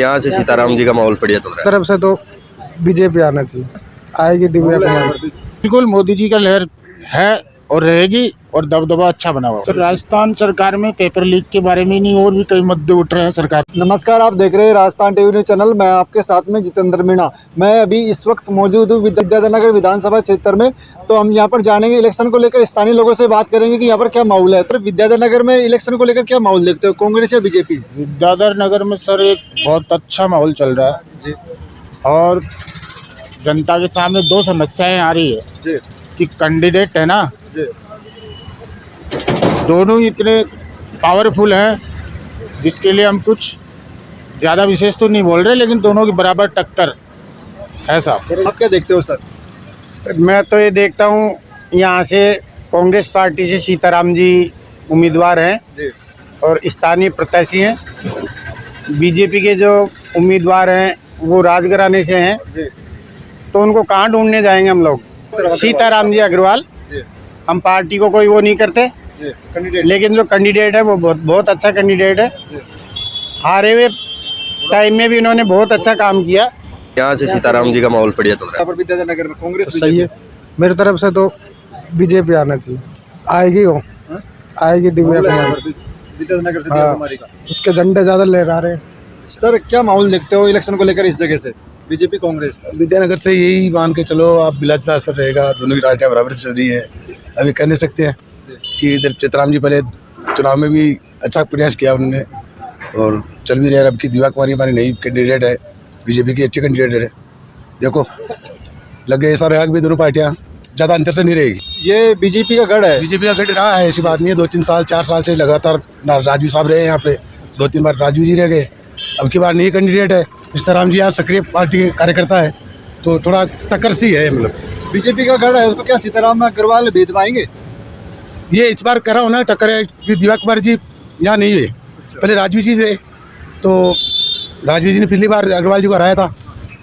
यहाँ से सीताराम जी का माहौल बढ़िया चल रहा है। तरफ से तो बीजेपी आना चाहिए, आएगी दिव्या कुमारी। बिल्कुल मोदी जी का लहर है और रहेगी और दबदबा अच्छा बना हुआ। राजस्थान सरकार में पेपर लीक के बारे में नहीं और भी कई मुद्दे उठ रहे हैं सरकार। नमस्कार, आप देख रहे हैं राजस्थान टीवी न्यूज चैनल। मैं आपके साथ में जितेंद्र मीणा। मैं अभी इस वक्त मौजूद हूँ विद्याधर विधानसभा क्षेत्र में। तो हम यहाँ पर जानेंगे, इलेक्शन को लेकर स्थानीय लोगों से बात करेंगे कि यहाँ पर क्या माहौल है। तो विद्याधर नगर में इलेक्शन को लेकर क्या माहौल देखते हो, कांग्रेस या बीजेपी? विद्याधर नगर में सर एक बहुत अच्छा माहौल चल रहा है जी। और जनता के सामने दो समस्याएं आ रही है जी। कि कैंडिडेट है ना जी। दोनों इतने पावरफुल हैं जिसके लिए हम कुछ ज़्यादा विशेष तो नहीं बोल रहे, लेकिन दोनों की बराबर टक्कर है साहब। आप क्या देखते हो सर? मैं तो ये देखता हूँ यहाँ से कांग्रेस पार्टी से सीताराम जी उम्मीदवार हैं जी। और स्थानीय प्रत्याशी हैं। बीजेपी के जो उम्मीदवार हैं वो राजघराने से हैं, तो उनको कहाँ ढूंढने जाएंगे हम लोग? सीताराम जी अग्रवाल। हम पार्टी को कोई वो नहीं करते, लेकिन जो कैंडिडेट है वो बहुत अच्छा कैंडिडेट है। हारे हुए टाइम में भी इन्होंने बहुत अच्छा काम किया। यहाँ से सीताराम जी का माहौल बढ़िया चल रहा है। विद्याधर नगर में कांग्रेस सही है। मेरी तरफ से तो बीजेपी आना चाहिए, आएगी वो, आएगी दिव्या कुमारी। विद्याधर नगर से दिव्या कुमारी का उसके झंडे ज्यादा लहरा रहे हैं। सर, क्या माहौल देखते हो इलेक्शन को लेकर इस जगह से, बीजेपी कांग्रेस? विद्यानगर से यही मान के चलो, आप बिलाचुला असर रहेगा। दोनों की पार्टियां बराबर से चल रही है। अभी कह नहीं सकते हैं कि इधर चित्राम जी पहले चुनाव में भी अच्छा प्रयास किया उन्होंने और चल भी रहे हैं। अब की दिव्या कुमारी हमारी नई कैंडिडेट है, बीजेपी की अच्छी कैंडिडेट है। देखो लगे ऐसा रहेगा भी दोनों पार्टियां ज़्यादा अंतर से नहीं रहेगी। ये बीजेपी का गढ़ है। बीजेपी का गढ़ रहा है, ऐसी बात नहीं है। 2-3 साल 4 साल से लगातार राजू साहब रहे यहाँ पे, 2-3 बार राजू जी रह गए। अब की बार नई कैंडिडेट है सीताराम जी, यहाँ सक्रिय पार्टी के कार्यकर्ता है, तो थोड़ा टक्कर सी है। मतलब बीजेपी का गढ़ है, उसको क्या सीताराम अग्रवाल भेद पाएंगे? ये इस बार करा होना टक्कर है कि दिव्या कुमारी जी यहाँ नहीं है। पहले राजवी जी से, तो राजवी जी ने पिछली बार अग्रवाल जी को हराया था।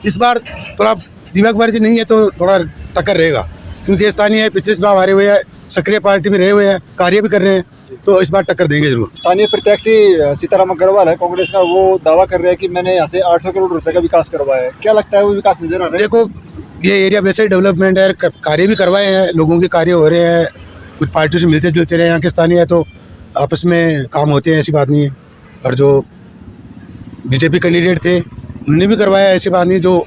इस बार थोड़ा दिव्या कुमारी जी नहीं है तो थोड़ा टक्कर रहेगा, क्योंकि स्थानीय है, पिछले चुनाव हारे हुए हैं, सक्रिय पार्टी में रहे हुए हैं, कार्य भी कर रहे हैं, तो इस बार टक्कर देंगे जरूर। स्थानीय प्रत्याशी सीताराम अग्रवाल है कांग्रेस का, वो दावा कर रहे हैं कि मैंने यहाँ से 800 करोड़ रुपए का विकास करवाया है। क्या लगता है वो विकास नजर आ रहा है? देखो ये एरिया वैसे डेवलपमेंट है, कार्य भी करवाए हैं, लोगों के कार्य हो रहे हैं, कुछ पार्टियों से मिलते जुलते रहे। यहाँ के स्थानीय है तो आपस में काम होते हैं, ऐसी बात नहीं है। और जो बीजेपी कैंडिडेट थे उन्होंने भी करवाया, ऐसी बात नहीं। जो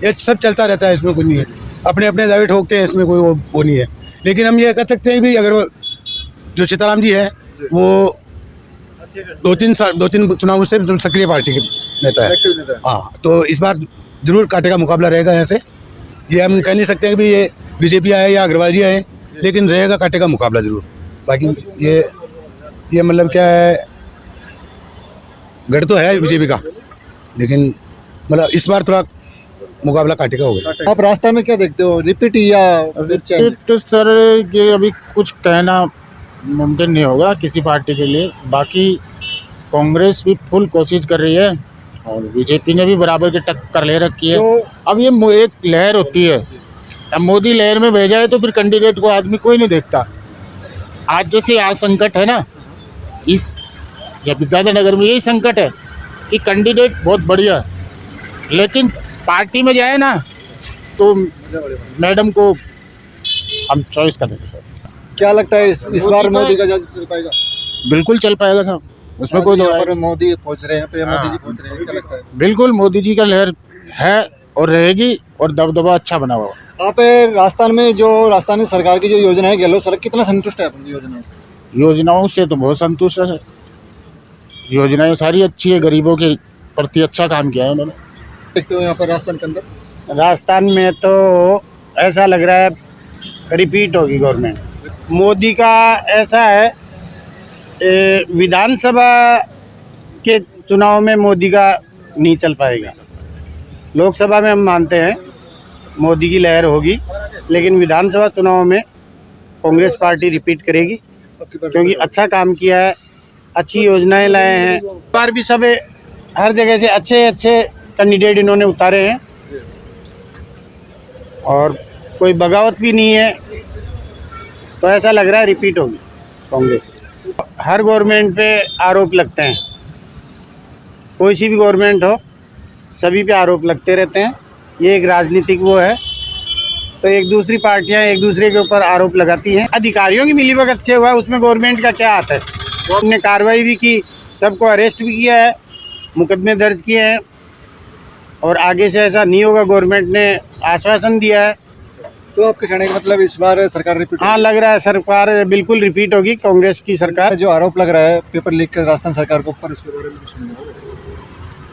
ये सब चलता रहता है, इसमें कुछ नहीं है। अपने अपने दावे ठोकते हैं, इसमें कोई वो नहीं है। लेकिन हम ये कह सकते हैं भी अगर जो सीताराम जी है वो 2-3 चुनावों से सक्रिय पार्टी के नेता है। हाँ, तो इस बार जरूर कांटे का मुकाबला रहेगा यहाँ से। ये हम कह नहीं सकते हैं कि ये बीजेपी आए या अग्रवाल जी आए, लेकिन रहेगा कांटे का मुकाबला जरूर। बाकी ये मतलब क्या है, गढ़ तो है बीजेपी का, लेकिन मतलब इस बार थोड़ा मुकाबला कांटे का होगा। आप रास्ता में क्या देखते हो, रिपीट या रिपीट? सर ये अभी कुछ कहना मुमकिन नहीं होगा किसी पार्टी के लिए। बाकी कांग्रेस भी फुल कोशिश कर रही है और बीजेपी ने भी बराबर की टक्कर ले रखी है। तो अब ये एक लहर होती है, अब मोदी लहर में भेजा है तो फिर कैंडिडेट को आदमी कोई नहीं देखता। आज जैसे आज संकट है ना, इस या विद्याधर नगर में यही संकट है कि कैंडिडेट बहुत बढ़िया है, लेकिन पार्टी में जाए ना तो मैडम को हम चॉइस करेंगे। सर क्या लगता है इस बार मोदी का ज्यादा चल पाएगा? बिल्कुल चल पाएगा साहब, उसमें कोई यहाँ पर मोदी पहुँच रहे हैं, मोदी जी पहुँच रहे हैं, क्या लगता है? बिल्कुल मोदी जी का लहर है और रहेगी और दबदबा अच्छा बना हुआ। आप राजस्थान में जो राजस्थान सरकार की जो योजना है गहलोत सड़क, कितना संतुष्ट है अपनी योजनाओं से? तो बहुत संतुष्ट है। योजनाएं सारी अच्छी है, गरीबों के प्रति अच्छा काम किया है उन्होंने। देखते हो यहाँ पर राजस्थान के अंदर? राजस्थान में तो ऐसा लग रहा है रिपीट होगी गवर्नमेंट मोदी का। ऐसा है, विधानसभा के चुनाव में मोदी का नहीं चल पाएगा। लोकसभा में हम मानते हैं मोदी की लहर होगी, लेकिन विधानसभा चुनाव में कांग्रेस पार्टी रिपीट करेगी, क्योंकि अच्छा काम किया है, अच्छी योजनाएं लाए हैं। बार भी सब हर जगह से अच्छे अच्छे कैंडिडेट इन्होंने उतारे हैं और कोई बगावत भी नहीं है, तो ऐसा लग रहा है रिपीट होगी कांग्रेस। हर गवर्नमेंट पे आरोप लगते हैं, कोई सी भी गवर्नमेंट हो, सभी पे आरोप लगते रहते हैं। ये एक राजनीतिक वो है, तो एक दूसरी पार्टियां एक दूसरे के ऊपर आरोप लगाती हैं। अधिकारियों की मिलीभगत से हुआ, उसमें गवर्नमेंट का क्या हाथ है? हमने कार्रवाई भी की, सबको अरेस्ट भी किया है, मुकदमे दर्ज किए हैं और आगे से ऐसा नहीं होगा, गवर्नमेंट ने आश्वासन दिया है। तो आपके कहने का मतलब इस बार सरकार रिपीट? हाँ, लग रहा है सरकार बिल्कुल रिपीट होगी, कांग्रेस की सरकार। जो आरोप लग रहा है पेपर लीक का राजस्थान सरकार के ऊपर, उसके बारे में कुछ नहीं होगा?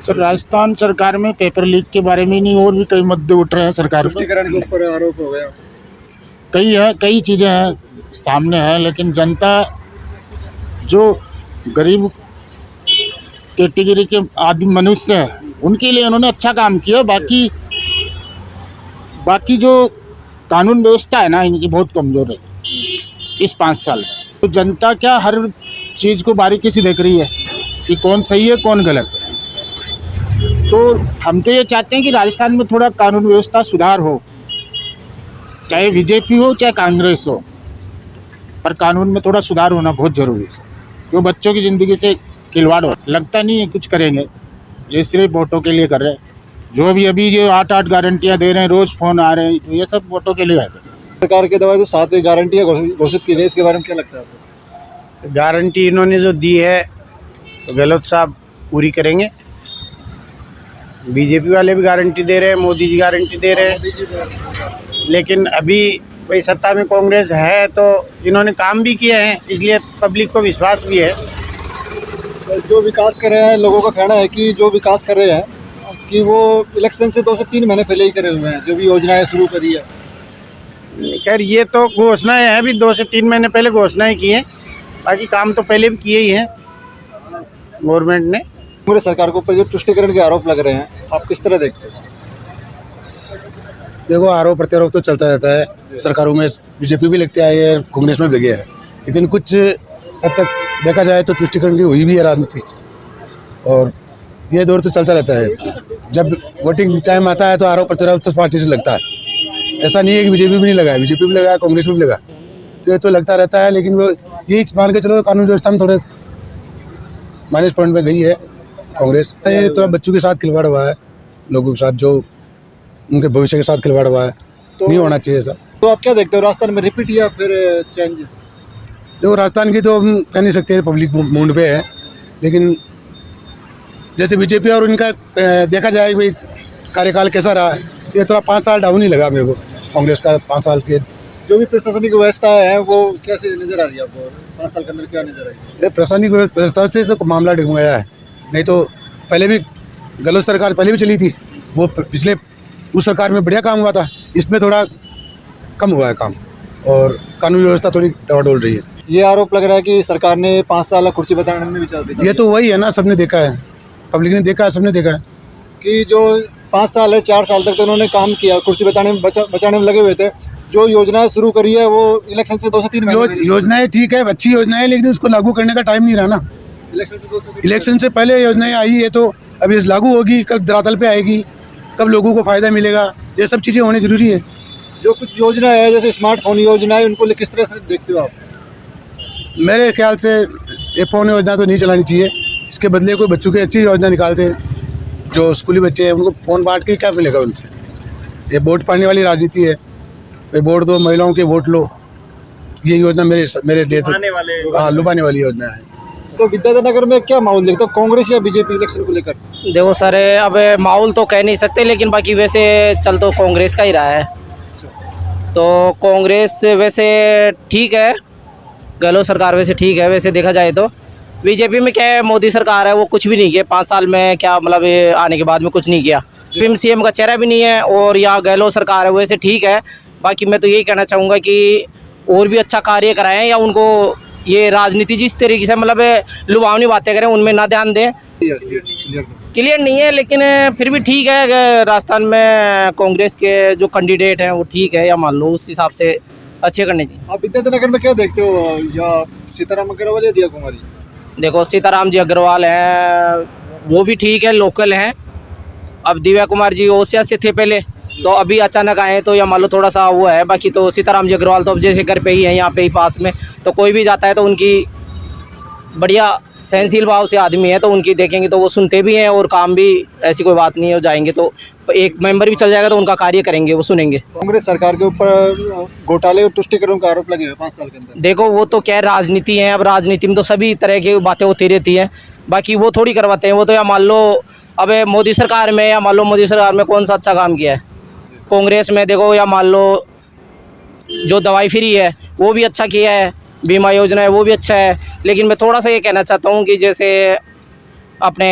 सर, राजस्थान सरकार में पेपर लीक के बारे में नहीं, और भी कई मुद्दे उठ रहे हैं सरकार पर। तुष्टिकरण के ऊपर आरोप हो गया, कई चीज़ें हैं सामने हैं, लेकिन जनता जो गरीब कैटेगरी के आदमी मनुष्य हैं उनके लिए उन्होंने अच्छा काम किया। बाकी जो कानून व्यवस्था है ना, इनकी बहुत कमज़ोर है इस 5 साल में। तो जनता क्या हर चीज़ को बारीकी से देख रही है कि कौन सही है कौन गलत है। तो हम तो ये चाहते हैं कि राजस्थान में थोड़ा कानून व्यवस्था सुधार हो, चाहे बीजेपी हो चाहे कांग्रेस हो, पर कानून में थोड़ा सुधार होना बहुत ज़रूरी है। क्यों बच्चों की ज़िंदगी से खिलवाड़ हो, लगता नहीं है कुछ करेंगे, ये सिर्फ वोटों के लिए कर रहे हैं। जो भी अभी ये 8 गारंटियाँ दे रहे हैं, रोज़ फ़ोन आ रहे हैं, तो ये सब वोटों के लिए है। सरकार के द्वारा जो 7वीं गारंटियाँ घोषित की गई, इसके बारे में क्या लगता है आपको? गारंटी इन्होंने जो दी है तो गहलोत साहब पूरी करेंगे। बीजेपी वाले भी गारंटी दे रहे हैं, मोदी जी गारंटी दे रहे हैं, लेकिन अभी भाई सत्ता में कांग्रेस है तो इन्होंने काम भी किए हैं, इसलिए पब्लिक को विश्वास भी है। जो विकास कर रहे हैं, लोगों का कहना है कि जो विकास कर रहे हैं कि वो इलेक्शन से 2 से 3 महीने पहले ही करे हुए हैं, जो भी योजनाएं शुरू करी है। खैर ये तो घोषणाएं हैं, अभी 2 से 3 महीने पहले घोषणाएं की हैं, बाकी काम तो पहले भी किए ही हैं गवर्नमेंट ने। पूरे सरकार के ऊपर जो तुष्टिकरण के आरोप लग रहे हैं, आप किस तरह देखते हैं? देखो, आरोप प्रत्यारोप तो चलता रहता है। सरकारों में बीजेपी भी लगते आए है, कांग्रेस में भी लगे हैं, लेकिन कुछ हद तक देखा जाए तो तुष्टिकरण की हुई भी है राजनीति, और ये दौर तो चलता रहता है। जब वोटिंग टाइम आता है तो आरोप प्रत्यारोप सब पार्टी से लगता है। ऐसा नहीं है कि बीजेपी भी नहीं लगा है, बीजेपी भी लगा है, कांग्रेस में भी लगा, तो ये तो लगता रहता है। लेकिन वो यही मान के चलो, कानून व्यवस्था में थोड़े माइनस पॉइंट में गई है कांग्रेस। ये थोड़ा बच्चों के साथ खिलवाड़ हुआ है, लोगों के साथ जो उनके भविष्य के साथ खिलवाड़ हुआ है, तो नहीं होना चाहिए सर। तो आप क्या देखते हो, राजस्थान में रिपीट या फिर चेंज? देखो, राजस्थान की तो हम कह नहीं सकते, पब्लिक मूड पे है, लेकिन जैसे बीजेपी और उनका देखा जाए भाई कार्यकाल कैसा रहा है, ये थोड़ा 5 साल डाउन ही लगा मेरे को कांग्रेस का। 5 साल के जो भी प्रशासनिक व्यवस्था है वो कैसे नजर आ रही है आपको? 5 साल के अंदर क्या नजर आई है? प्रशासनिक व्यवस्था से तो मामला डगमगाया है। नहीं तो पहले भी गलत सरकार पहले भी चली थी, वो पिछले उस सरकार में बढ़िया काम हुआ था, इसमें थोड़ा कम हुआ है काम, और कानून व्यवस्था थोड़ी डवाडोल रही है। ये आरोप लग रहा है कि सरकार ने 5 साल कुर्सी बताने में विचार दिया। ये तो वही है ना, सबने देखा है, पब्लिक ने देखा है, सबने देखा है कि जो 5 साल है, 4 साल तक तो उन्होंने काम किया, कुर्सी बताने में बचाने में लगे हुए थे। जो योजनाएं शुरू करी है वो इलेक्शन से 2 से 3 महीने योजनाएं ठीक है, अच्छी योजना है, लेकिन उसको लागू करने का टाइम नहीं रहा ना। इलेक्शन से पहले योजनाएं आई है, तो अभी लागू होगी, कब धरातल पे आएगी, कब लोगों को फायदा मिलेगा, ये सब चीज़ें होनी जरूरी है। जो कुछ योजना है जैसे स्मार्टफोन योजना है, उनको किस तरह से देखते हो आप? मेरे ख्याल से ये फोन योजना तो नहीं चलानी चाहिए, इसके बदले कोई बच्चों की अच्छी योजना निकालते हैं। जो स्कूली बच्चे हैं उनको फ़ोन बांट के क्या मिलेगा उनसे? ये वोट पाने वाली राजनीति है, वोट दो, महिलाओं के वोट लो, ये योजना मेरे लिए तो हाँ लुभाने वाली योजना है। तो विद्याधर में क्या माहौल देखते हो, कांग्रेस या बीजेपी इलेक्शन को लेकर? देखो सर, अब माहौल तो कह नहीं सकते, लेकिन बाकी वैसे चल तो कांग्रेस का ही रहा है। तो कांग्रेस वैसे ठीक है, गहलोत सरकार वैसे ठीक है वैसे देखा जाए तो। बीजेपी में क्या है, मोदी सरकार है, वो कुछ भी नहीं किया 5 साल में, क्या मतलब आने के बाद में कुछ नहीं किया। सीएम का चेहरा भी नहीं है, और यहाँ गहलोत सरकार है वैसे ठीक है। बाकी मैं तो यही कहना चाहूँगा कि और भी अच्छा कार्य कराएं, या उनको ये राजनीति जिस तरीके से मतलब लुभावनी बातें करें उनमें ना ध्यान दें। क्लियर नहीं है, लेकिन फिर भी ठीक है, राजस्थान में कांग्रेस के जो कैंडिडेट हैं वो ठीक है, या मान लो उस हिसाब से अच्छे करने चाहिए। आप विद्याधर में क्या देखते हो, या सीताराम अग्रवाल या दिया कुमारी? देखो, सीताराम जी अग्रवाल हैं, वो भी ठीक है, लोकल हैं। अब दिव्या कुमार जी ओसिया से थे पहले, तो अभी अचानक आए तो या मान लो थोड़ा सा वो है। बाकी तो सीताराम जी अग्रवाल तो अब जैसे घर पे ही है, यहाँ पे ही पास में, तो कोई भी जाता है तो उनकी बढ़िया सहनशील भाव से आदमी है, तो उनकी देखेंगे तो वो सुनते भी हैं और काम भी, ऐसी कोई बात नहीं है। वो जाएंगे तो एक मेंबर भी चल जाएगा तो उनका कार्य करेंगे, वो सुनेंगे। कांग्रेस सरकार के ऊपर घोटाले और तुष्टिकरण का आरोप लगे हुए 5 साल के अंदर। देखो वो तो क्या राजनीति है, अब राजनीति में तो सभी तरह की बातें होती रहती हैं, बाकी वो थोड़ी करवाते हैं। वो तो या मान लो अब मोदी सरकार में, या मान लो मोदी सरकार में कौन सा अच्छा काम किया है। कांग्रेस में देखो, या मान लो जो दवाई फ्री है वो भी अच्छा किया है, बीमा योजना है वो भी अच्छा है। लेकिन मैं थोड़ा सा ये कहना चाहता हूँ कि जैसे अपने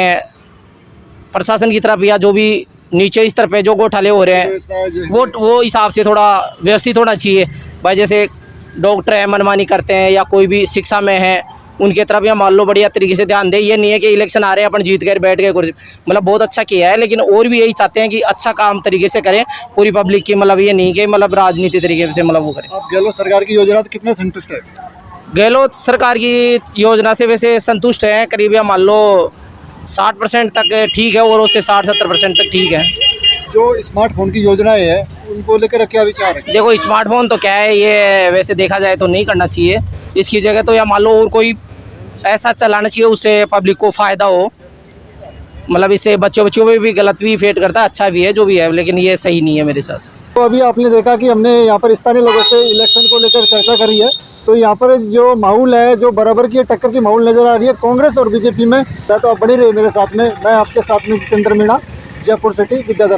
प्रशासन की तरफ या जो भी नीचे स्तर पे जो घोटाले हो रहे हैं वो हिसाब से थोड़ा व्यवस्थित होना चाहिए भाई। जैसे डॉक्टर है मनमानी करते हैं, या कोई भी शिक्षा में है उनके तरफ या मान लो बढ़िया तरीके से ध्यान दे। ये नहीं है कि इलेक्शन आ रहे हैं अपन जीत कर बैठ गए, मतलब बहुत अच्छा किया है, लेकिन और भी यही चाहते हैं कि अच्छा काम तरीके से करें पूरी पब्लिक की, मतलब ये नहीं कि मतलब राजनीति तरीके से मतलब वो करें। आप गहलोत सरकार की योजना तो कितने संतुष्ट है? गहलोत सरकार की योजना से वैसे संतुष्ट हैं, करीब या मान लो 60% तक ठीक है, और उससे 60-70% तक ठीक है। जो स्मार्टफोन की योजनाएं है उनको लेकर क्या विचार है? देखो स्मार्टफोन तो क्या है, ये वैसे देखा जाए तो नहीं करना चाहिए। इसकी जगह तो या मान लो और कोई ऐसा चलाना चाहिए उससे पब्लिक को फ़ायदा हो, मतलब इससे बच्चों पे भी गलत भी इफेक्ट करता है, अच्छा भी है जो भी है, लेकिन ये सही नहीं है मेरे साथ। तो अभी आपने देखा कि हमने यहाँ पर स्थानीय लोगों से इलेक्शन को लेकर चर्चा करी है, तो यहाँ पर जो माहौल है, जो बराबर की टक्कर की माहौल नजर आ रही है कांग्रेस और बीजेपी में। तो आप बनी रहे मेरे साथ में, मैं आपके साथ में जितेंद्र मीणा, जयपुर सिटी, विद्याधर।